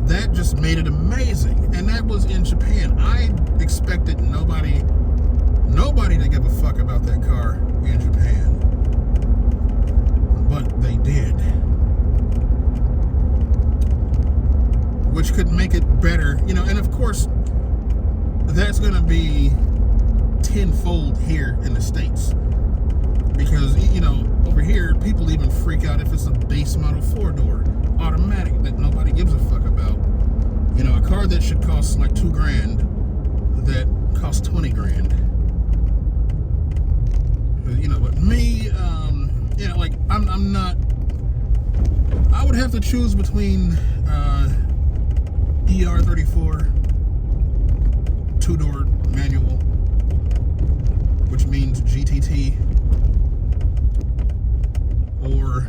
That just made it amazing. And that was in Japan. I expected nobody to give a fuck about that car in Japan. But they did. Which could make it better. And of course, that's going to be tenfold here in the States. Because, over here, people even freak out if it's a base model 4-door automatic that nobody gives a fuck about. A car that should cost like $2,000 that costs $20,000. But me, like, I'm not. I would have to choose between ER34 2-door manual, which means GTT, or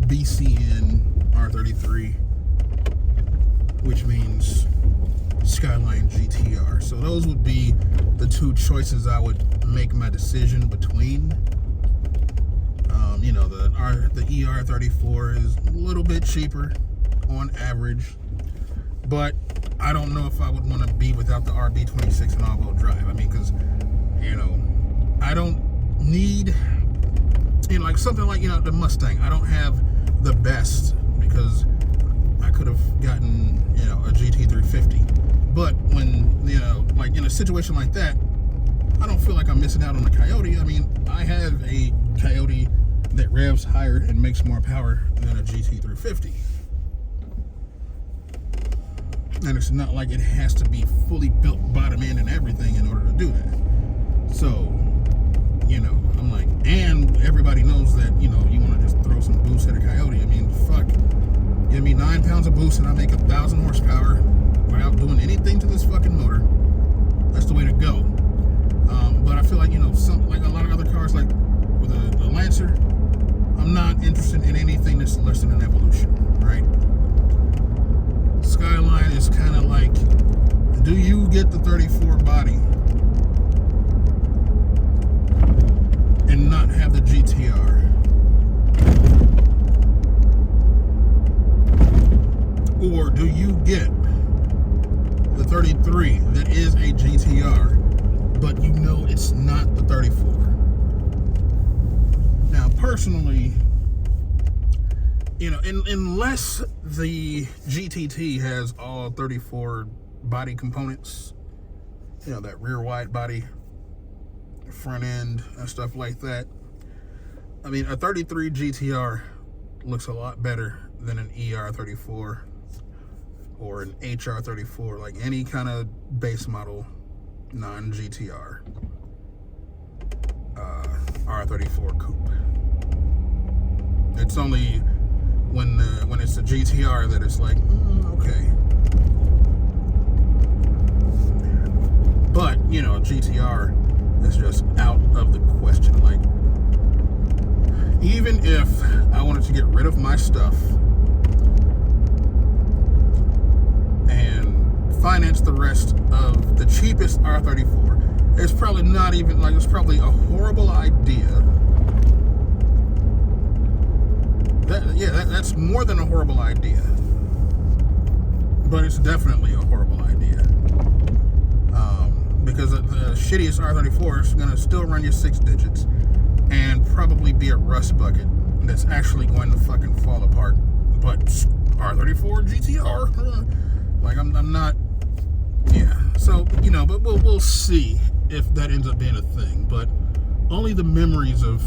BCN R33, which means Skyline GTR. So those would be the two choices I would make my decision between. The ER34 is a little bit cheaper on average, but I don't know if I would want to be without the RB26 and all-wheel drive. I mean, because I don't need like something like the Mustang. I don't have the best, because I could have gotten a GT350. But when like in a situation like that, I don't feel like I'm missing out on the Coyote. I mean, I have a Coyote that revs higher and makes more power than a GT350. And it's not like it has to be fully built bottom end and everything in order to do that. So, I'm like, and everybody knows that, you want to just throw some boost at a Coyote. I mean, fuck. Give me 9 pounds of boost and I make 1,000 horsepower without doing anything to this fucking motor. That's the way to go. But I feel like, like a lot of other cars, like with a Lancer, I'm not interested in anything that's less than an Evolution, right? Skyline is kind of like, do you get the 34 body and not have the GTR? Or do you get the 33 that is a GTR, but it's not the 34? Now, personally, unless the GTT has all 34 body components, that rear wide body, front end, and stuff like that, I mean, a 33 GTR looks a lot better than an ER34 or an HR34, like any kind of base model non-GTR. R34 coupe. It's only when it's a GTR that it's like, okay. But, you know, GTR is just out of the question. Like, even if I wanted to get rid of my stuff and finance the rest of the cheapest R34, it's probably not even, like, it's probably a horrible idea. That's more than a horrible idea. But it's definitely a horrible idea. Because the shittiest R34 is going to still run you 6 digits and probably be a rust bucket that's actually going to fucking fall apart. But R34 GTR, like I'm not, yeah. So, you know, but we'll see if that ends up being a thing. But only the memories of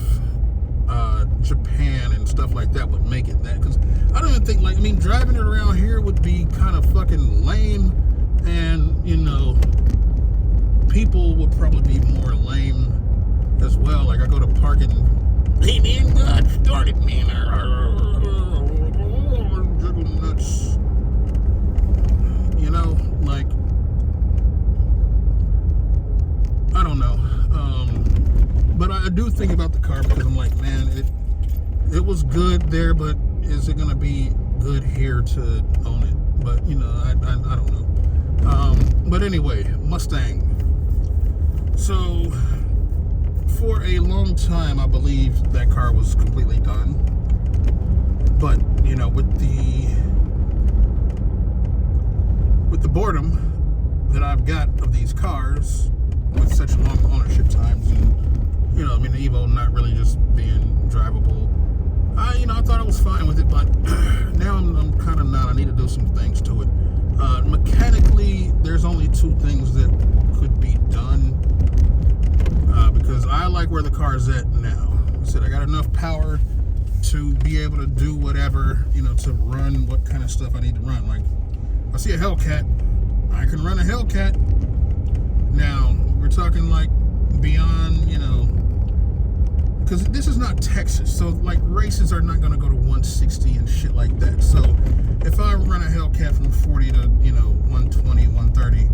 Japan and stuff like that would make it that. Because I don't even think, like, I mean, driving it around here would be kind of fucking lame, and, you know, people would probably be more lame as well. Like, I go to park and, hey man, God started, man. Juggle nuts. You know, like, I don't know. But I do think about the car because I'm like, man, it was good there, but is it gonna be good here to own it? But, you know, I don't know. But anyway, Mustang. So, for a long time, I believed that car was completely done. But, you know, with the boredom that I've got of these cars, with such long ownership times, and, you know, I mean, the Evo not really just being drivable, I thought I was fine with it, but now I'm kind of not. I need to do some things to it. Mechanically, there's only 2 things that could be done. Because I like where the car is at now. I said I got enough power to be able to do whatever, you know, to run what kind of stuff I need to run. Like, I see a Hellcat, I can run a Hellcat. Now, we're talking like beyond, you know, because this is not Texas, so like races are not going to go to 160 and shit like that. So if I run a Hellcat from 40 to, you know, 120, 130,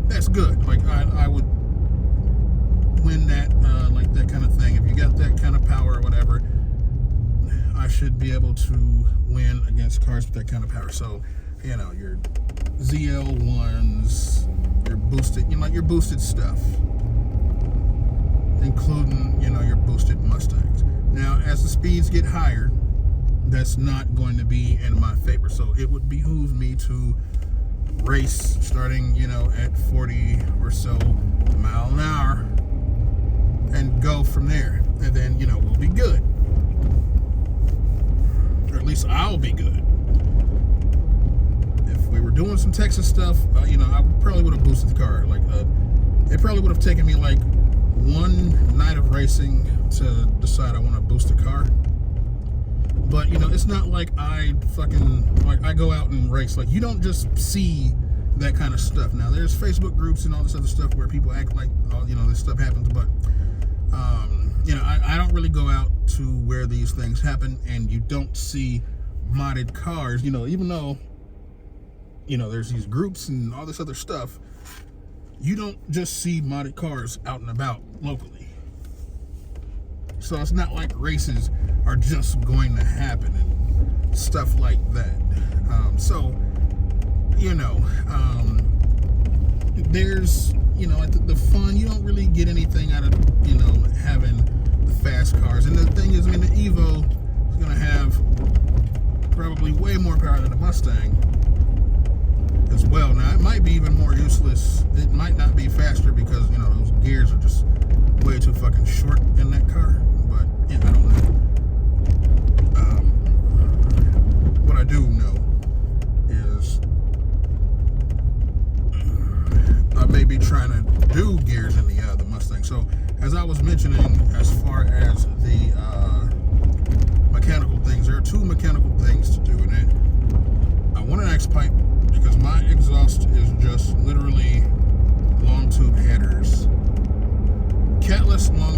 that's good. Like, I would win that, like that kind of thing. If you got that kind of power or whatever, I should be able to win against cars with that kind of power. So, you know, your ZL1s, your boosted, you know, like your boosted stuff, including, you know, your boosted Mustangs. Now, as the speeds get higher, that's not going to be in my favor. So it would behoove me to race starting, you know, at 40 or so mile an hour and go from there. And then, you know, we'll be good. Or at least I'll be good. If we were doing some Texas stuff, you know, I probably would have boosted the car. Like, it probably would have taken me like one night of racing to decide I want to boost a car. But, you know, it's not like I go out and race. Like, you don't just see that kind of stuff. Now, there's Facebook groups and all this other stuff where people act like, you know, this stuff happens. But, you know, I don't really go out to where these things happen, and you don't see modded cars, you know, even though, you know, there's these groups and all this other stuff. You don't just see modded cars out and about locally. So it's not like races are just going to happen and stuff like that. So, you know, there's, you know, the fun. You don't really get anything out of, you know, having the fast cars. And the thing is, I mean, the Evo is going to have probably way more power than the Mustang as well. Now, it might be even more useless. It might not be faster because, you know, those gears are just way too fucking short in that car. But, yeah, I don't know. What I do know is I may be trying to do gears in the Mustang. So, as I was mentioning, as far as the mechanical things, there are 2 mechanical things to do in it. I want an X-pipe, because my exhaust is just literally long tube headers, catless long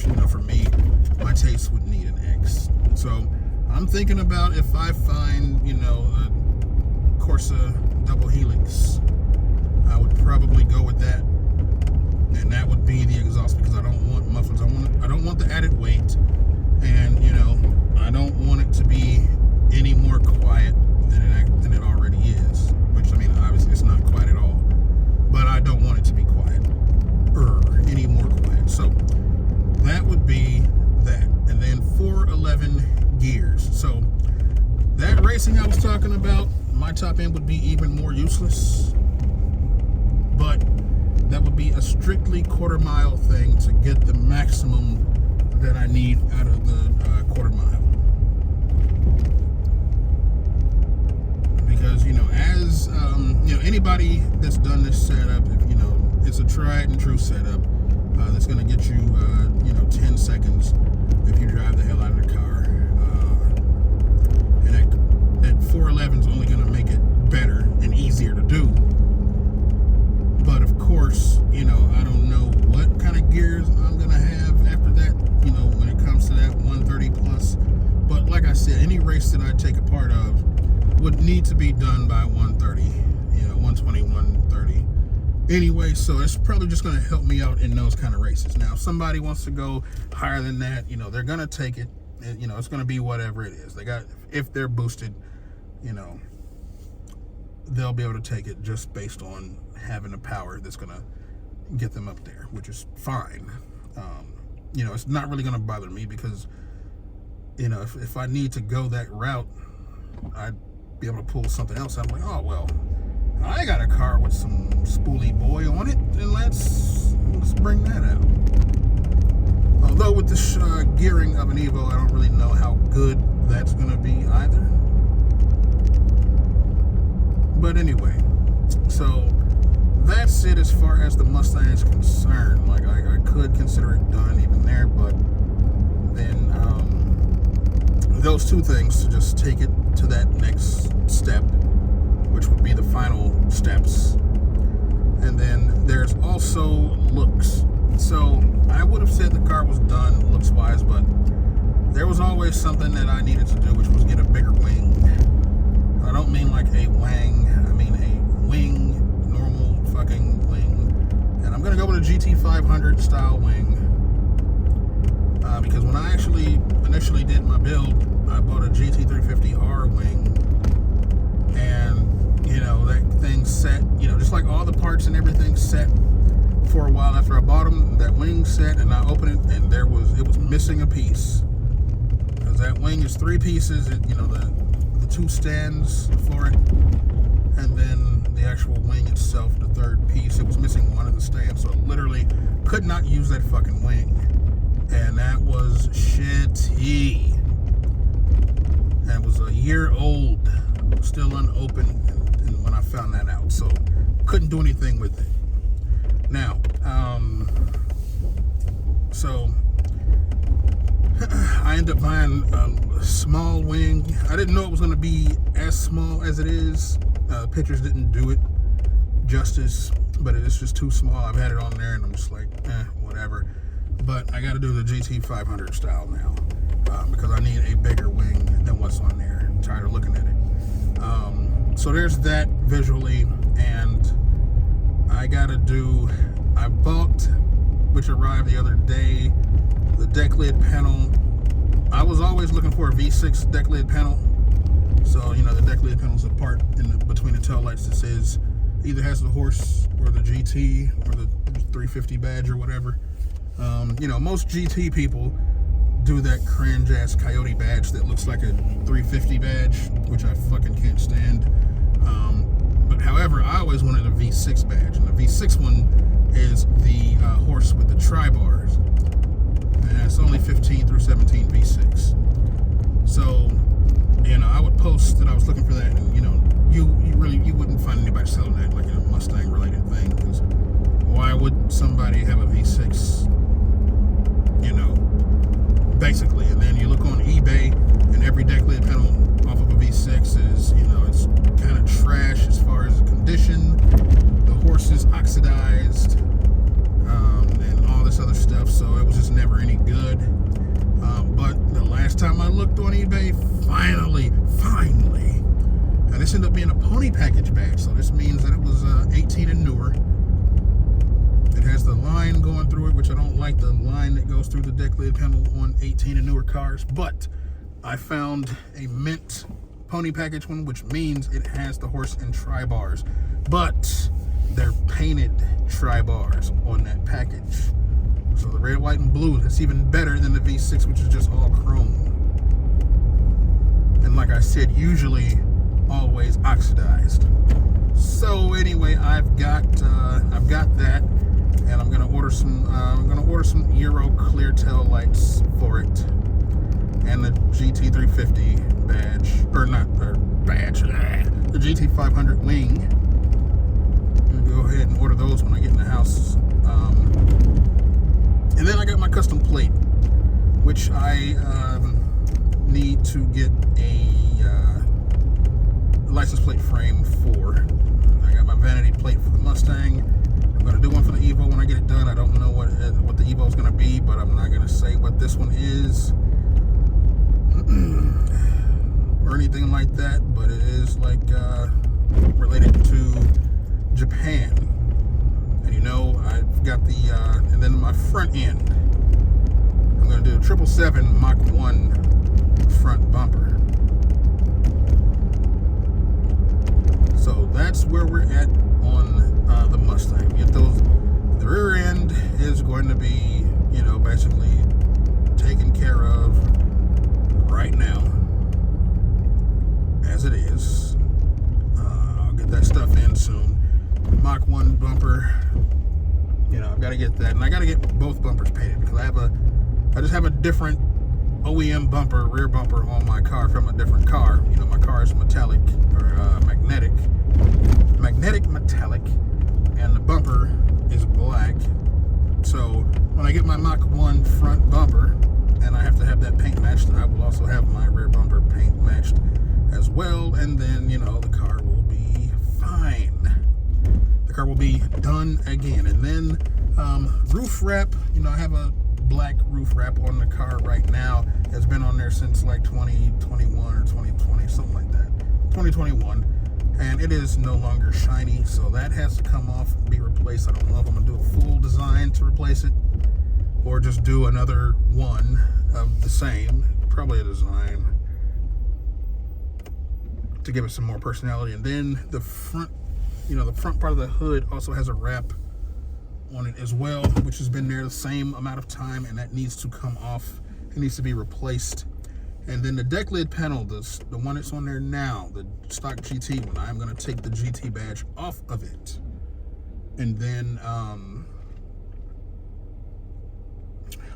which, for me, my taste would need an X. So I'm thinking about if I find, a Corsa double helix, I would probably go with that. And that would be the exhaust, because I don't want mufflers. I don't want the added weight. And, I don't want it to be any more quiet than it already is. Which, obviously it's not quiet at all. But I don't want it to be quiet. Any more quiet. So that would be that. And then 411 gears. So that racing I was talking about, my top end would be even more useless. But that would be a strictly quarter-mile thing to get the maximum that I need out of the quarter mile. Because, as, anybody that's done this setup, it's a tried and true setup that's going to get you, 10 seconds if you drive the hell out of the car. And that 411 is only going to make it better and easier to do. But of course, I don't know what kind of gears I'm going to have after that, when it comes to that 130 plus. But like I said, any race that I take a part of would need to be done by 130, 120, 130. Anyway, so it's probably just going to help me out in those kind of races. Now, if somebody wants to go higher than that, they're going to take it. And, it's going to be whatever it is. If they're boosted, they'll be able to take it just based on having the power that's going to get them up there, which is fine. It's not really going to bother me because, if I need to go that route, I'd be able to pull something else. I'm like, oh, well, I got a car with some spoolie boy on it, and let's bring that out. Although with the gearing of an Evo, I don't really know how good that's going to be either. But anyway, so that's it as far as the Mustang is concerned. Like, I could consider it done even there, but then those two things to just take it to that next step, which would be the final steps. And then there's also looks. So I would have said the car was done looks-wise, but there was always something that I needed to do, which was get a bigger wing. I don't mean like a wang, I mean a wing, normal fucking wing. And I'm gonna go with a GT500 style wing. Because when I actually initially did my build, I bought a GT350R wing. And, that thing set, just like all the parts and everything set for a while after I bought them. That wing set, and I opened it, and it was missing a piece. Because that wing is 3 pieces, the 2 stands for it, and then the actual wing itself, the 3rd piece. It was missing one of the stands, so I literally could not use that fucking wing. And that was shitty. And it was a year old, still unopened, and when I found that out, so couldn't do anything with it. Now, so I ended up buying a small wing. I didn't know it was going to be as small as it is. Pictures didn't do it justice, but it's just too small. I've had it on there, and I'm just like, whatever. But I got to do the GT500 style now because I need a bigger wing than what's on there. I'm tired of looking at it. So there's that visually, and I bought, which arrived the other day, the deck lid panel. I was always looking for a V6 deck lid panel. So, the deck lid panel is a part between the tail lights that says either has the horse or the GT or the 350 badge or whatever. Most GT people do that cringe ass coyote badge that looks like a 350 badge, which I fucking can't stand. But however, I always wanted a V6 badge, and the V6 one is the horse with the tri-bars, and it's only 15 through 17 V6. So, I would post that I was looking for that, and you wouldn't find anybody selling that like a Mustang related thing, because why would somebody have a V6? Basically. And then you look on eBay, and every deck lid panel off of a V6 is, it's kind of trash as far as the condition. The horse is oxidized, and all this other stuff. So it was just never any good. last time I looked on eBay, finally, and this ended up being a pony package badge, so this means that it was 18 and newer. It has the line going through it, which I don't like the line that goes through the deck lid panel on 18 and newer cars, but I found a mint pony package one, which means it has the horse and tri-bars, but they're painted tri-bars on that package. So the red, white, and blue, that's even better than the V6, which is just all chrome. And like I said, usually always oxidized. So anyway, I've got that, and I'm gonna order some Euro clear tail lights for it, and the GT350 badge, the GT500 wing. I'm gonna go ahead and order those when I get in the house. And then I got my custom plate, which I need to get a license plate frame for. I got my vanity plate for the Mustang. I'm going to do one for the Evo when I get it done. I don't know what the Evo is going to be, but I'm not going to say what this one is or anything like that, but it is like related to Japan. And you know, I've got the and then my front end, I'm going to do a 777 Mach 1 front bumper. So that's where we're at on the Mustang. Get those. The rear end is going to be, you know, basically taken care of right now, as it is. I'll get that stuff in soon. Mach 1 bumper, you know, I've got to get that, and I got to get both bumpers painted because I just have a different OEM bumper, rear bumper on my car from a different car. You know, my car is metallic or magnetic metallic, and the bumper is black. So when I get my Mach 1 front bumper and I have to have that paint matched, I will also have my rear bumper paint matched as well, and then, you know, the car will be fine. The car will be done again. And then roof wrap, you know, I have a black roof wrap on the car right now. It's been on there since like 2021 or 2020, something like that, 2021, and it is no longer shiny, so that has to come off and be replaced. I don't know if I'm gonna do a full design to replace it or just do another one of the same, probably a design to give it some more personality. And then the front, you know, the front part of the hood also has a wrap on it as well, which has been there the same amount of time, and that needs to come off. It needs to be replaced. And then the deck lid panel, the one that's on there now, the stock GT one, I'm going to take the GT badge off of it, and then I'm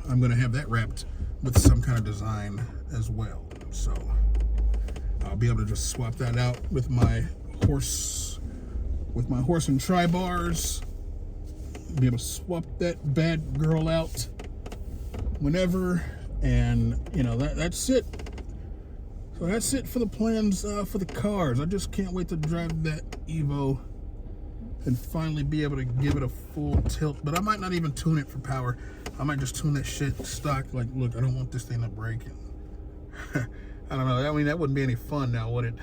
going to have that wrapped with some kind of design as well. So I'll be able to just swap that out with my horse and tri-bars. Be able to swap that bad girl out whenever, and you know, that's it. So that's it for the plans for the cars. I just can't wait to drive that Evo and finally be able to give it a full tilt. But I might not even tune it for power. I might just tune that shit stock. Like, look, I don't want this thing to break. I don't know. I mean, that wouldn't be any fun now, would it?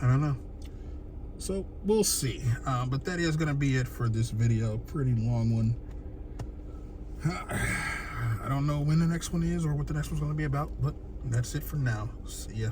I don't know. So we'll see. But that is going to be it for this video. Pretty long one. I don't know when the next one is or what the next one's going to be about, but that's it for now. See ya.